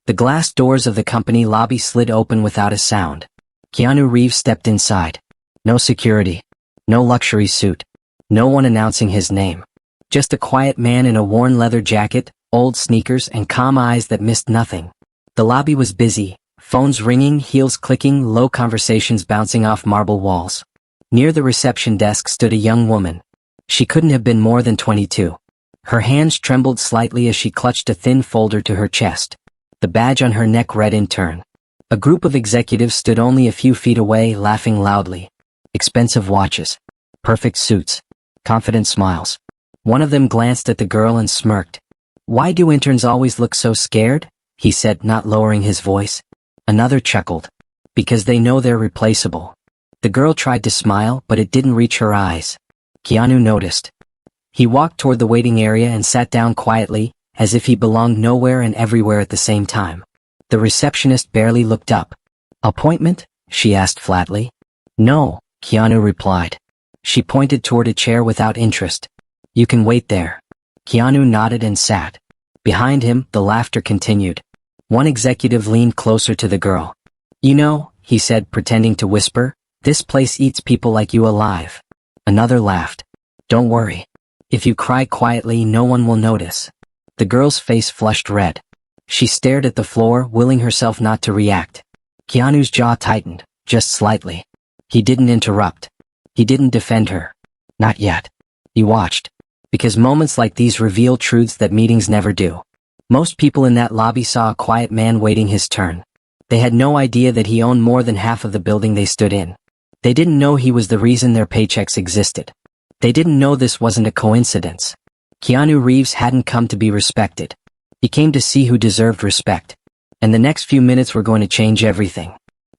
The glass doors of the company lobby slid open without a sound. Keanu Reeves stepped inside. No security. No luxury suit. No one announcing his name. Just a quiet man in a worn leather jacket, old sneakers, and calm eyes that missed nothing. The lobby was busy, phones ringing, heels clicking, low conversations bouncing off marble walls. Near the reception desk stood a young woman. She couldn't have been more than 22. Her hands trembled slightly as she clutched a thin folder to her chest. The badge on her neck read intern. A group of executives stood only a few feet away, laughing loudly. Expensive watches. Perfect suits. Confident smiles. One of them glanced at the girl and smirked. "Why do interns always look so scared?" he said, not lowering his voice. Another chuckled. "Because they know they're replaceable." The girl tried to smile, but it didn't reach her eyes. Keanu noticed. He walked toward the waiting area and sat down quietly, as if he belonged nowhere and everywhere at the same time. The receptionist barely looked up. "Appointment?" she asked flatly. "No," Keanu replied. She pointed toward a chair without interest. "You can wait there." Keanu nodded and sat. Behind him, the laughter continued. One executive leaned closer to the girl. "You know," he said, pretending to whisper, "this place eats people like you alive." Another laughed. "Don't worry. If you cry quietly, no one will notice." The girl's face flushed red. She stared at the floor, willing herself not to react. Keanu's jaw tightened, just slightly. He didn't interrupt. He didn't defend her. Not yet. He watched. Because moments like these reveal truths that meetings never do. Most people in that lobby saw a quiet man waiting his turn. They had no idea that he owned more than half of the building they stood in. They didn't know he was the reason their paychecks existed. They didn't know this wasn't a coincidence. Keanu Reeves hadn't come to be respected. He came to see who deserved respect. And the next few minutes were going to change everything.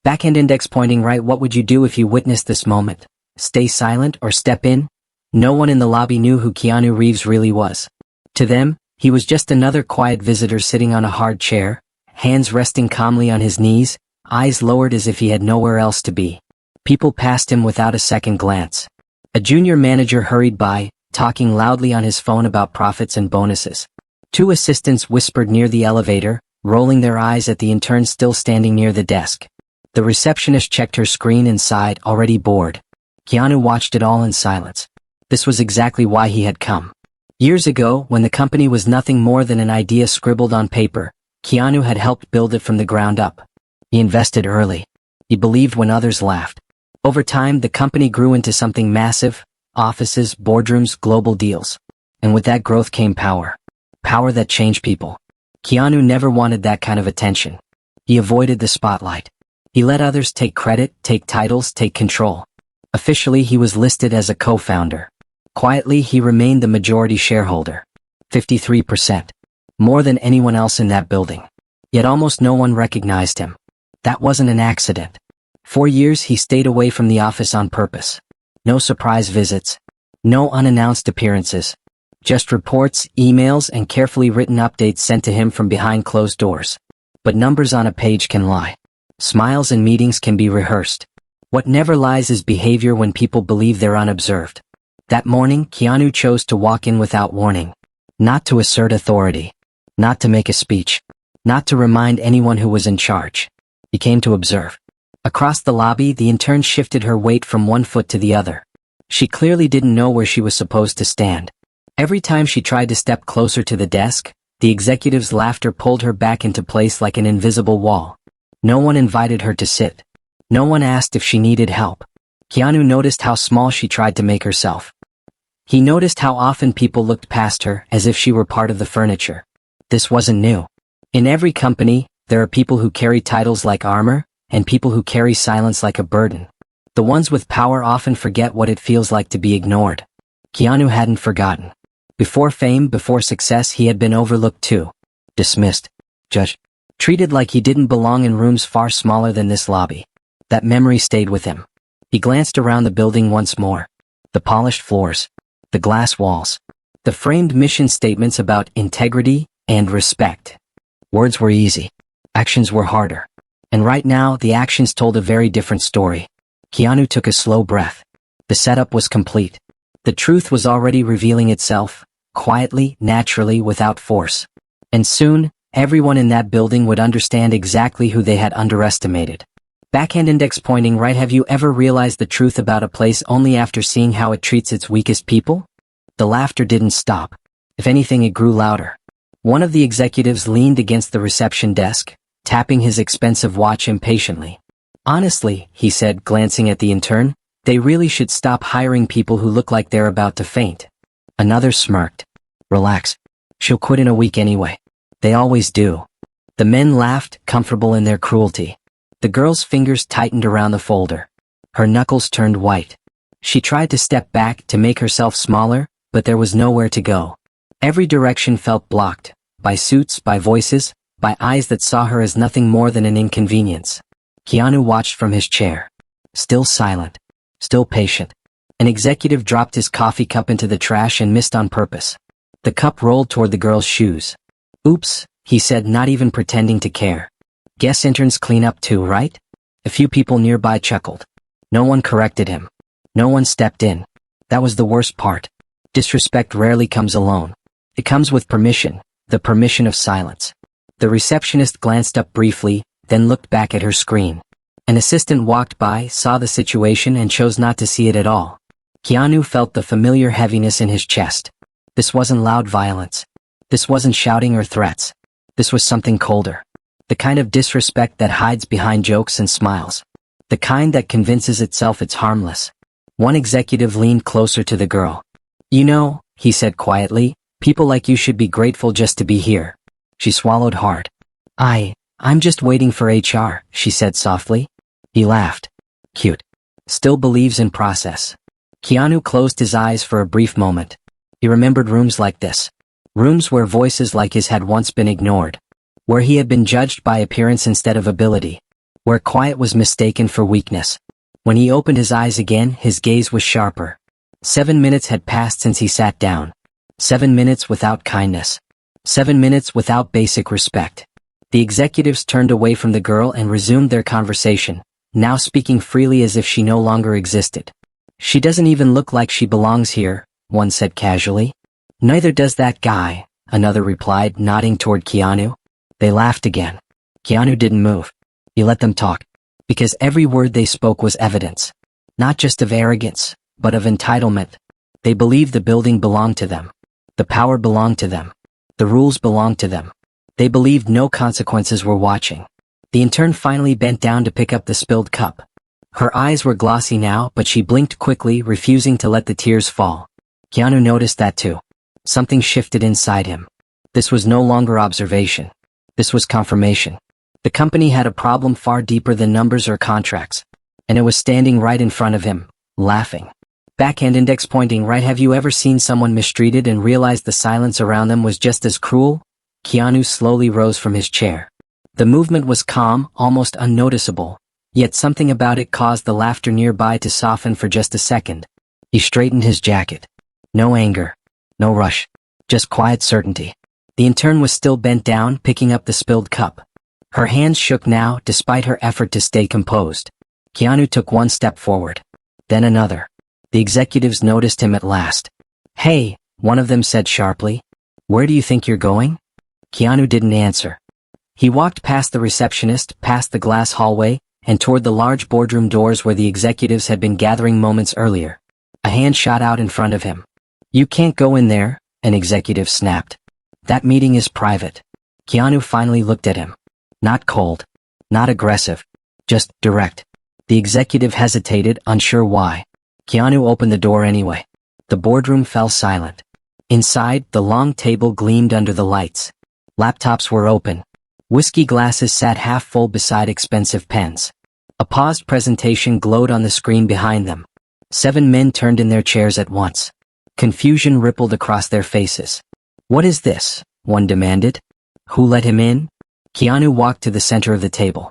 Backhand index pointing right. What would you do if you witnessed this moment? Stay silent or step in? No one in the lobby knew who Keanu Reeves really was. To them, he was just another quiet visitor sitting on a hard chair, hands resting calmly on his knees, eyes lowered as if he had nowhere else to be. People passed him without a second glance. A junior manager hurried by, talking loudly on his phone about profits and bonuses. Two assistants whispered near the elevator, rolling their eyes at the intern still standing near the desk. The receptionist checked her screen and sighed, already bored. Keanu watched it all in silence. This was exactly why he had come. Years ago, when the company was nothing more than an idea scribbled on paper, Keanu had helped build it from the ground up. He invested early. He believed when others laughed. Over time, the company grew into something massive: offices, boardrooms, global deals. And with that growth came power. Power that changed people. Keanu never wanted that kind of attention. He avoided the spotlight. He let others take credit, take titles, take control. Officially, he was listed as a co-founder. Quietly, he remained the majority shareholder. 53%. More than anyone else in that building. Yet almost no one recognized him. That wasn't an accident. For years, he stayed away from the office on purpose. No surprise visits. No unannounced appearances. Just reports, emails, and carefully written updates sent to him from behind closed doors. But numbers on a page can lie. Smiles and meetings can be rehearsed. What never lies is behavior when people believe they're unobserved. That morning, Keanu chose to walk in without warning. Not to assert authority. Not to make a speech. Not to remind anyone who was in charge. He came to observe. Across the lobby, the intern shifted her weight from one foot to the other. She clearly didn't know where she was supposed to stand. Every time she tried to step closer to the desk, the executive's laughter pulled her back into place like an invisible wall. No one invited her to sit. No one asked if she needed help. Keanu noticed how small she tried to make herself. He noticed how often people looked past her as if she were part of the furniture. This wasn't new. In every company, there are people who carry titles like armor, and people who carry silence like a burden. The ones with power often forget what it feels like to be ignored. Keanu hadn't forgotten. Before fame, before success, he had been overlooked too. Dismissed. Judged. Treated like he didn't belong in rooms far smaller than this lobby. That memory stayed with him. He glanced around the building once more. The polished floors. The glass walls. The framed mission statements about integrity and respect. Words were easy. Actions were harder. And right now, the actions told a very different story. Keanu took a slow breath. The setup was complete. The truth was already revealing itself, quietly, naturally, without force. And soon, everyone in that building would understand exactly who they had underestimated. Backhand index pointing right. Have you ever realized the truth about a place only after seeing how it treats its weakest people? The laughter didn't stop. If anything, it grew louder. One of the executives leaned against the reception desk, tapping his expensive watch impatiently. Honestly, he said, glancing at the intern, they really should stop hiring people who look like they're about to faint. Another smirked. Relax. She'll quit in a week anyway. They always do. The men laughed, comfortable in their cruelty. The girl's fingers tightened around the folder. Her knuckles turned white. She tried to step back to make herself smaller, but there was nowhere to go. Every direction felt blocked, by suits, by voices, by eyes that saw her as nothing more than an inconvenience. Keanu watched from his chair. Still silent. Still patient. An executive dropped his coffee cup into the trash and missed on purpose. The cup rolled toward the girl's shoes. Oops, he said, not even pretending to care. Guess interns clean up too, right? A few people nearby chuckled. No one corrected him. No one stepped in. That was the worst part. Disrespect rarely comes alone. It comes with permission, the permission of silence. The receptionist glanced up briefly, then looked back at her screen. An assistant walked by, saw the situation and chose not to see it at all. Keanu felt the familiar heaviness in his chest. This wasn't loud violence. This wasn't shouting or threats. This was something colder. The kind of disrespect that hides behind jokes and smiles. The kind that convinces itself it's harmless. One executive leaned closer to the girl. You know, he said quietly, people like you should be grateful just to be here. She swallowed hard. I'm just waiting for HR, she said softly. He laughed. Cute. Still believes in process. Keanu closed his eyes for a brief moment. He remembered rooms like this. Rooms where voices like his had once been ignored. Where he had been judged by appearance instead of ability. Where quiet was mistaken for weakness. When he opened his eyes again, his gaze was sharper. 7 minutes had passed since he sat down. 7 minutes without kindness. 7 minutes without basic respect. The executives turned away from the girl and resumed their conversation, now speaking freely as if she no longer existed. She doesn't even look like she belongs here, one said casually. Neither does that guy, another replied, nodding toward Keanu. They laughed again. Keanu didn't move. He let them talk. Because every word they spoke was evidence. Not just of arrogance, but of entitlement. They believed the building belonged to them. The power belonged to them. The rules belonged to them. They believed no consequences were watching. The intern finally bent down to pick up the spilled cup. Her eyes were glossy now, but she blinked quickly, refusing to let the tears fall. Keanu noticed that too. Something shifted inside him. This was no longer observation. This was confirmation. The company had a problem far deeper than numbers or contracts. And it was standing right in front of him, laughing. Backhand index pointing right. Have you ever seen someone mistreated and realized the silence around them was just as cruel? Keanu slowly rose from his chair. The movement was calm, almost unnoticeable, yet something about it caused the laughter nearby to soften for just a second. He straightened his jacket. No anger. No rush. Just quiet certainty. The intern was still bent down, picking up the spilled cup. Her hands shook now, despite her effort to stay composed. Keanu took one step forward. Then another. The executives noticed him at last. Hey, one of them said sharply. Where do you think you're going? Keanu didn't answer. He walked past the receptionist, past the glass hallway, and toward the large boardroom doors where the executives had been gathering moments earlier. A hand shot out in front of him. You can't go in there, an executive snapped. That meeting is private. Keanu finally looked at him. Not cold. Not aggressive. Just direct. The executive hesitated, unsure why. Keanu opened the door anyway. The boardroom fell silent. Inside, the long table gleamed under the lights. Laptops were open. Whiskey glasses sat half full beside expensive pens. A paused presentation glowed on the screen behind them. 7 men turned in their chairs at once. Confusion rippled across their faces. What is this? One demanded. Who let him in? Keanu walked to the center of the table.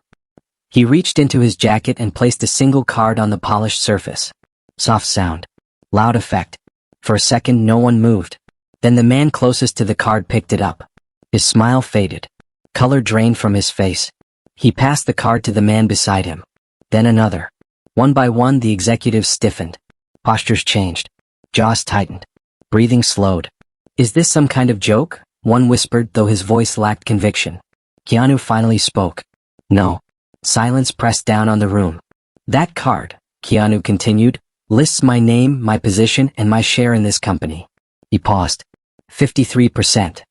He reached into his jacket and placed a single card on the polished surface. Soft sound. Loud effect. For a second no one moved. Then the man closest to the card picked it up. His smile faded. Color drained from his face. He passed the card to the man beside him. Then another. One by one the executives stiffened. Postures changed. Jaws tightened. Breathing slowed. Is this some kind of joke? one whispered, though his voice lacked conviction. Keanu finally spoke. No. Silence pressed down on the room. That card, Keanu continued, lists my name, my position, and my share in this company. He paused. 53%.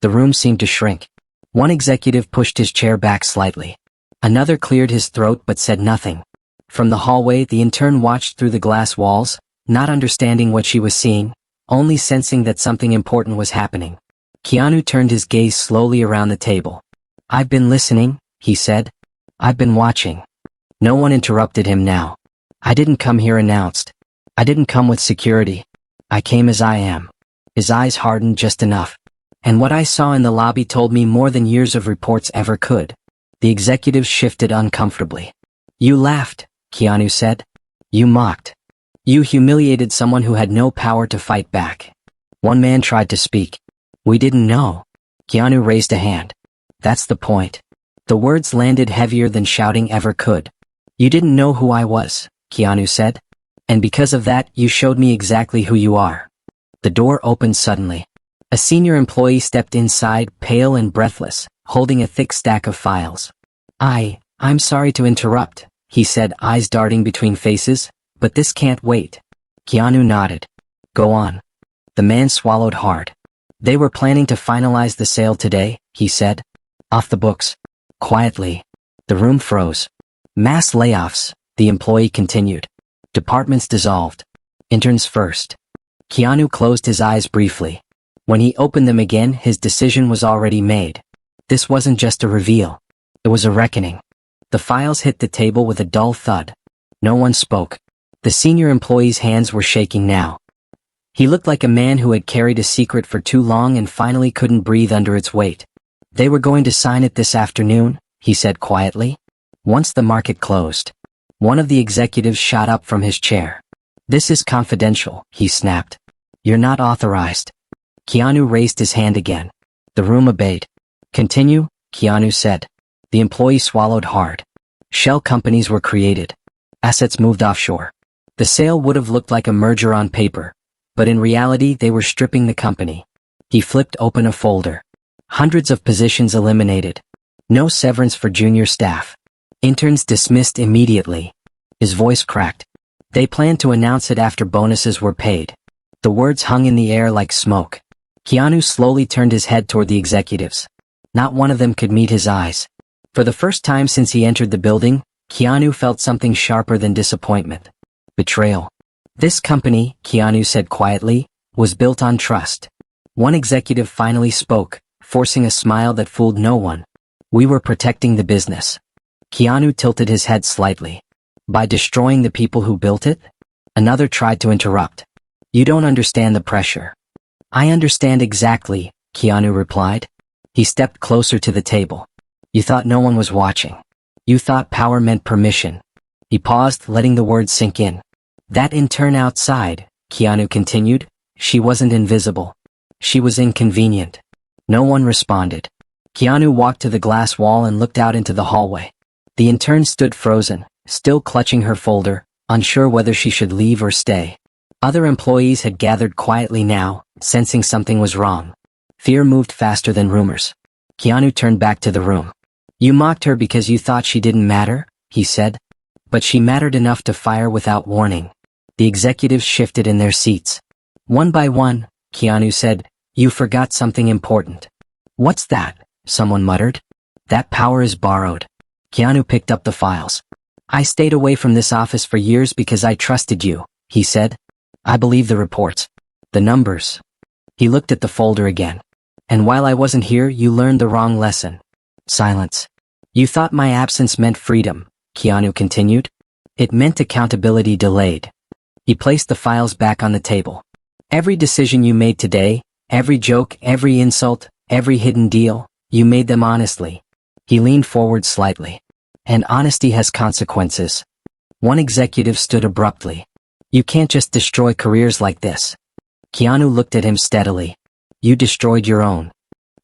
The room seemed to shrink. One executive pushed his chair back slightly. Another cleared his throat but said nothing. From the hallway, the intern watched through the glass walls, not understanding what she was seeing, only sensing that something important was happening. Keanu turned his gaze slowly around the table. I've been listening, he said. I've been watching. No one interrupted him now. I didn't come here announced. I didn't come with security. I came as I am. His eyes hardened just enough. And what I saw in the lobby told me more than years of reports ever could. The executives shifted uncomfortably. You laughed, Keanu said. You mocked. You humiliated someone who had no power to fight back. One man tried to speak. We didn't know. Keanu raised a hand. That's the point. The words landed heavier than shouting ever could. You didn't know who I was, Keanu said. And because of that, you showed me exactly who you are. The door opened suddenly. A senior employee stepped inside, pale and breathless, holding a thick stack of files. I'm sorry to interrupt, he said, eyes darting between faces, but this can't wait. Keanu nodded. Go on. The man swallowed hard. They were planning to finalize the sale today, he said. Off the books. Quietly. The room froze. Mass layoffs, the employee continued. Departments dissolved. Interns first. Keanu closed his eyes briefly. When he opened them again, his decision was already made. This wasn't just a reveal. It was a reckoning. The files hit the table with a dull thud. No one spoke. The senior employee's hands were shaking now. He looked like a man who had carried a secret for too long and finally couldn't breathe under its weight. They were going to sign it this afternoon, he said quietly. Once the market closed. One of the executives shot up from his chair. This is confidential, he snapped. You're not authorized. Keanu raised his hand again. The room obeyed. Continue, Keanu said. The employee swallowed hard. Shell companies were created. Assets moved offshore. The sale would have looked like a merger on paper, but in reality they were stripping the company. He flipped open a folder. Hundreds of positions eliminated. No severance for junior staff. Interns dismissed immediately. His voice cracked. They planned to announce it after bonuses were paid. The words hung in the air like smoke. Keanu slowly turned his head toward the executives. Not one of them could meet his eyes. For the first time since he entered the building, Keanu felt something sharper than disappointment. Betrayal. This company, Keanu said quietly, was built on trust. One executive finally spoke, forcing a smile that fooled no one. We were protecting the business. Keanu tilted his head slightly. By destroying the people who built it? Another tried to interrupt. You don't understand the pressure. I understand exactly, Keanu replied. He stepped closer to the table. You thought no one was watching. You thought power meant permission. He paused, letting the words sink in. That intern outside, Keanu continued, she wasn't invisible. She was inconvenient. No one responded. Keanu walked to the glass wall and looked out into the hallway. The intern stood frozen, still clutching her folder, unsure whether she should leave or stay. Other employees had gathered quietly now, sensing something was wrong. Fear moved faster than rumors. Keanu turned back to the room. You mocked her because you thought she didn't matter, he said. But she mattered enough to fire without warning. The executives shifted in their seats. One by one, Keanu said, you forgot something important. What's that? Someone muttered. That power is borrowed. Keanu picked up the files. I stayed away from this office for years because I trusted you, he said. I believe the reports. The numbers. He looked at the folder again. And while I wasn't here, you learned the wrong lesson. Silence. You thought my absence meant freedom, Keanu continued. It meant accountability delayed. He placed the files back on the table. Every decision you made today, every joke, every insult, every hidden deal, you made them honestly. He leaned forward slightly. And honesty has consequences. One executive stood abruptly. You can't just destroy careers like this. Keanu looked at him steadily. You destroyed your own.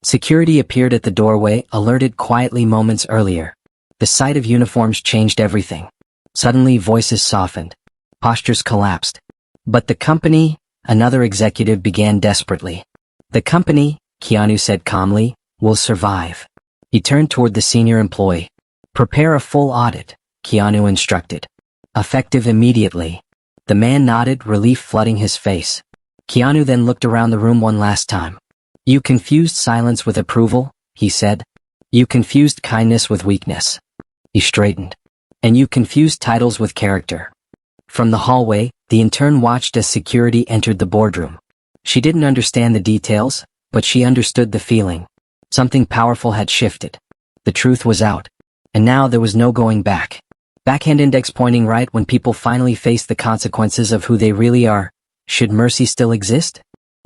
Security appeared at the doorway, alerted quietly moments earlier. The sight of uniforms changed everything. Suddenly voices softened. Postures collapsed. But the company, another executive began desperately. The company, Keanu said calmly. We'll survive. He turned toward the senior employee. Prepare a full audit, Keanu instructed. Effective immediately. The man nodded, relief flooding his face. Keanu then looked around the room one last time. You confused silence with approval, he said. You confused kindness with weakness. He straightened. And you confused titles with character. From the hallway, the intern watched as security entered the boardroom. She didn't understand the details, but she understood the feeling. Something powerful had shifted. The truth was out. And now there was no going back. Backhand index pointing right. When people finally face the consequences of who they really are, should mercy still exist?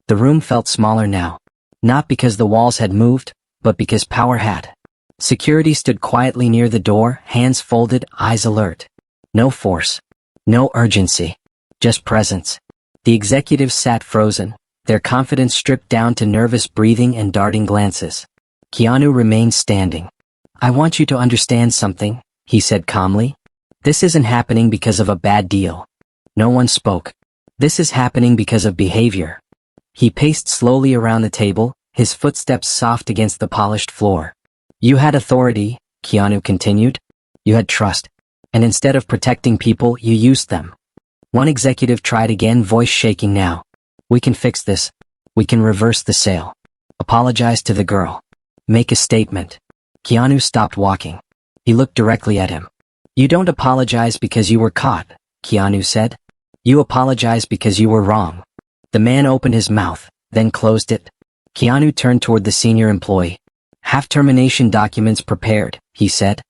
The room felt smaller now. Not because the walls had moved, but because power had. Security stood quietly near the door, hands folded, eyes alert. No force. No urgency. Just presence. The executives sat frozen, their confidence stripped down to nervous breathing and darting glances. Keanu remained standing. I want you to understand something, he said calmly. This isn't happening because of a bad deal. No one spoke. This is happening because of behavior. He paced slowly around the table, his footsteps soft against the polished floor. You had authority, Keanu continued. You had trust. And instead of protecting people, you used them. One executive tried again, voice shaking now. We can fix this. We can reverse the sale. Apologize to the girl. Make a statement. Keanu stopped walking. He looked directly at him. You don't apologize because you were caught, Keanu said. You apologize because you were wrong. The man opened his mouth, then closed it. Keanu turned toward the senior employee. Have termination documents prepared, he said.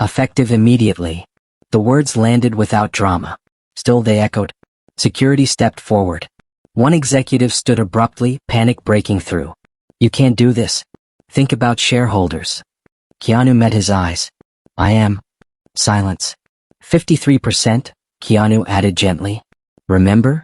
Effective immediately. The words landed without drama. Still they echoed. Security stepped forward. One executive stood abruptly, panic breaking through. You can't do this. Think about shareholders. Keanu met his eyes. I am. Silence. 53%, Keanu added gently. Remember?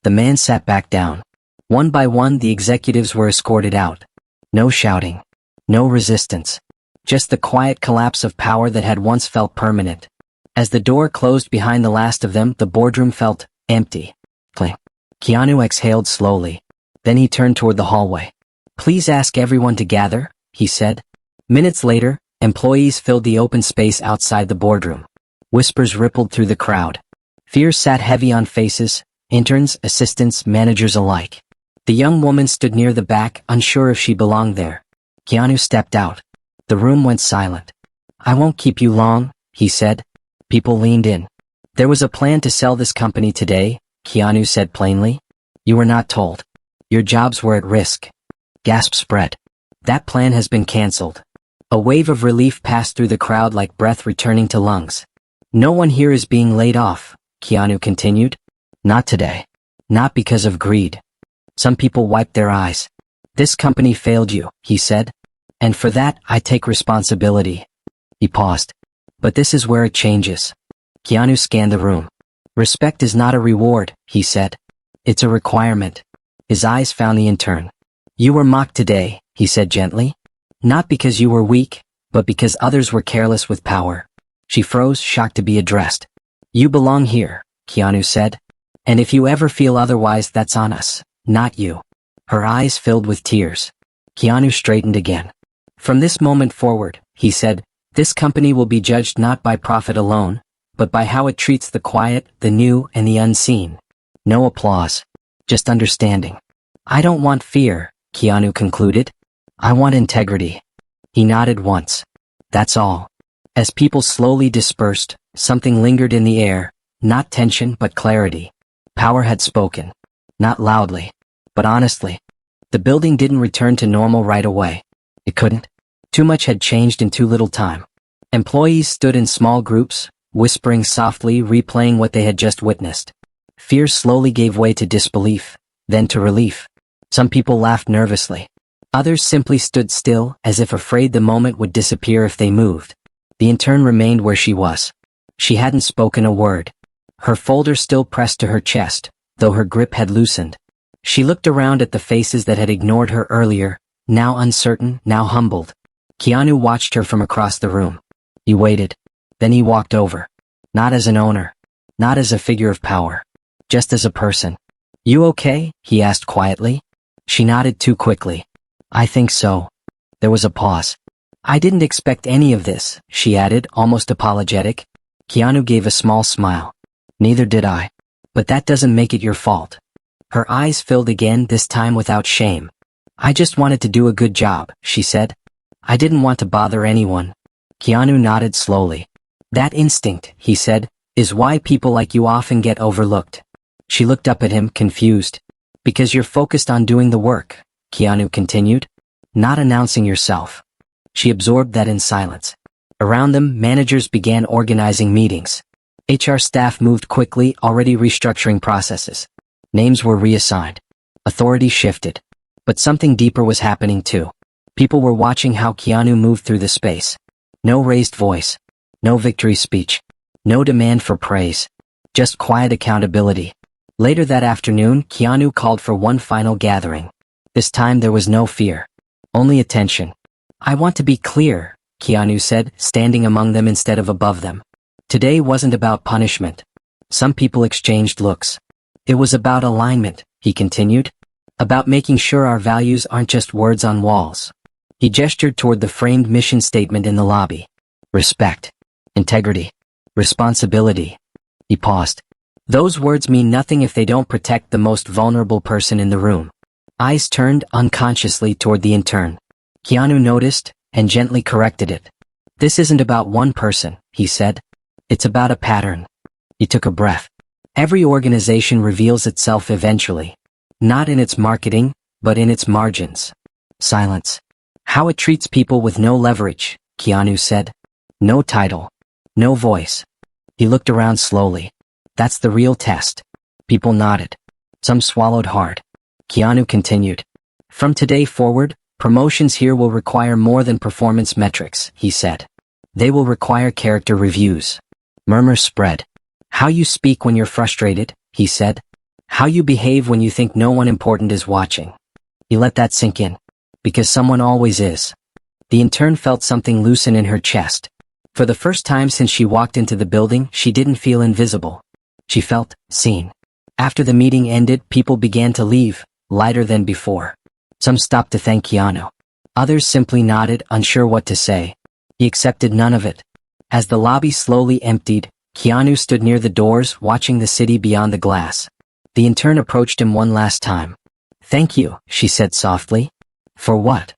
The man sat back down. One by one the executives were escorted out. No shouting. No resistance. Just the quiet collapse of power that had once felt permanent. As the door closed behind the last of them, the boardroom felt empty. Clink. Keanu exhaled slowly. Then he turned toward the hallway. Please ask everyone to gather, he said. Minutes later, employees filled the open space outside the boardroom. Whispers rippled through the crowd. Fear sat heavy on faces, interns, assistants, managers alike. The young woman stood near the back, unsure if she belonged there. Keanu stepped out. The room went silent. I won't keep you long, he said. People leaned in. There was a plan to sell this company today, Keanu said plainly. You were not told. Your jobs were at risk. Gasps spread. That plan has been cancelled. A wave of relief passed through the crowd like breath returning to lungs. No one here is being laid off, Keanu continued. Not today. Not because of greed. Some people wiped their eyes. This company failed you, he said. And for that, I take responsibility. He paused. But this is where it changes. Keanu scanned the room. Respect is not a reward, he said. It's a requirement. His eyes found the intern. You were mocked today, he said gently. Not because you were weak, but because others were careless with power. She froze, shocked to be addressed. You belong here, Keanu said. And if you ever feel otherwise, that's on us, not you. Her eyes filled with tears. Keanu straightened again. From this moment forward, he said, this company will be judged not by profit alone, but by how it treats the quiet, the new, and the unseen. No applause. Just understanding. I don't want fear, Keanu concluded. I want integrity. He nodded once. That's all. As people slowly dispersed, something lingered in the air, not tension but clarity. Power had spoken. Not loudly, but honestly. The building didn't return to normal right away. It couldn't. Too much had changed in too little time. Employees stood in small groups, whispering softly, replaying what they had just witnessed. Fear slowly gave way to disbelief, then to relief. Some people laughed nervously. Others simply stood still, as if afraid the moment would disappear if they moved. The intern remained where she was. She hadn't spoken a word. Her folder still pressed to her chest, though her grip had loosened. She looked around at the faces that had ignored her earlier, now uncertain, now humbled. Keanu watched her from across the room. He waited. Then he walked over. Not as an owner. Not as a figure of power. Just as a person. You okay? He asked quietly. She nodded too quickly. I think so. There was a pause. I didn't expect any of this, she added, almost apologetic. Keanu gave a small smile. Neither did I. But that doesn't make it your fault. Her eyes filled again, this time without shame. I just wanted to do a good job, she said. I didn't want to bother anyone. Keanu nodded slowly. That instinct, he said, is why people like you often get overlooked. She looked up at him, confused. Because you're focused on doing the work, Keanu continued, not announcing yourself. She absorbed that in silence. Around them, managers began organizing meetings. HR staff moved quickly, already restructuring processes. Names were reassigned. Authority shifted. But something deeper was happening too. People were watching how Keanu moved through the space. No raised voice. No victory speech. No demand for praise. Just quiet accountability. Later that afternoon, Keanu called for one final gathering. This time there was no fear. Only attention. I want to be clear, Keanu said, standing among them instead of above them. Today wasn't about punishment. Some people exchanged looks. It was about alignment, he continued. About making sure our values aren't just words on walls. He gestured toward the framed mission statement in the lobby. Respect. Integrity. Responsibility. He paused. Those words mean nothing if they don't protect the most vulnerable person in the room. Eyes turned unconsciously toward the intern. Keanu noticed and gently corrected it. This isn't about one person, he said. It's about a pattern. He took a breath. Every organization reveals itself eventually. Not in its marketing, but in its margins. Silence. How it treats people with no leverage, Keanu said. No title. No voice. He looked around slowly. That's the real test. People nodded. Some swallowed hard. Keanu continued. From today forward, promotions here will require more than performance metrics, he said. They will require character reviews. Murmurs spread. How you speak when you're frustrated, he said. How you behave when you think no one important is watching. He let that sink in. Because someone always is. The intern felt something loosen in her chest. For the first time since she walked into the building, she didn't feel invisible. She felt seen. After the meeting ended, people began to leave, lighter than before. Some stopped to thank Keanu. Others simply nodded, unsure what to say. He accepted none of it. As the lobby slowly emptied, Keanu stood near the doors, watching the city beyond the glass. The intern approached him one last time. Thank you, she said softly. For what?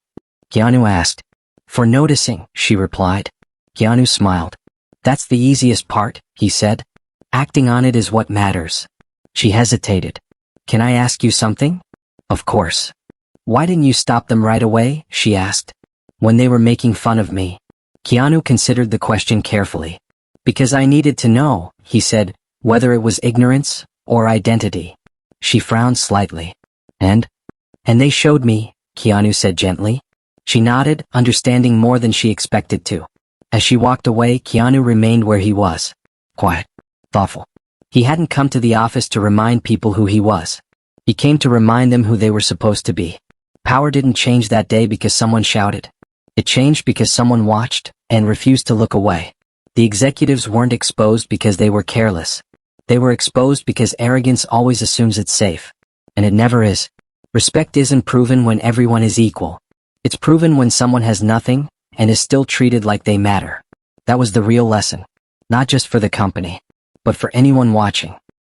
Keanu asked. For noticing, she replied. Keanu smiled. That's the easiest part, he said. Acting on it is what matters. She hesitated. Can I ask you something? Of course. Why didn't you stop them right away? She asked. When they were making fun of me. Keanu considered the question carefully. Because I needed to know, he said, whether it was ignorance or identity. She frowned slightly. And they showed me, Keanu said gently. She nodded, understanding more than she expected to. As she walked away, Keanu remained where he was. Quiet. Thoughtful. He hadn't come to the office to remind people who he was. He came to remind them who they were supposed to be. Power didn't change that day because someone shouted. It changed because someone watched and refused to look away. The executives weren't exposed because they were careless. They were exposed because arrogance always assumes it's safe. And it never is. Respect isn't proven when everyone is equal. It's proven when someone has nothing and is still treated like they matter. That was the real lesson. Not just for the company, but for anyone watching.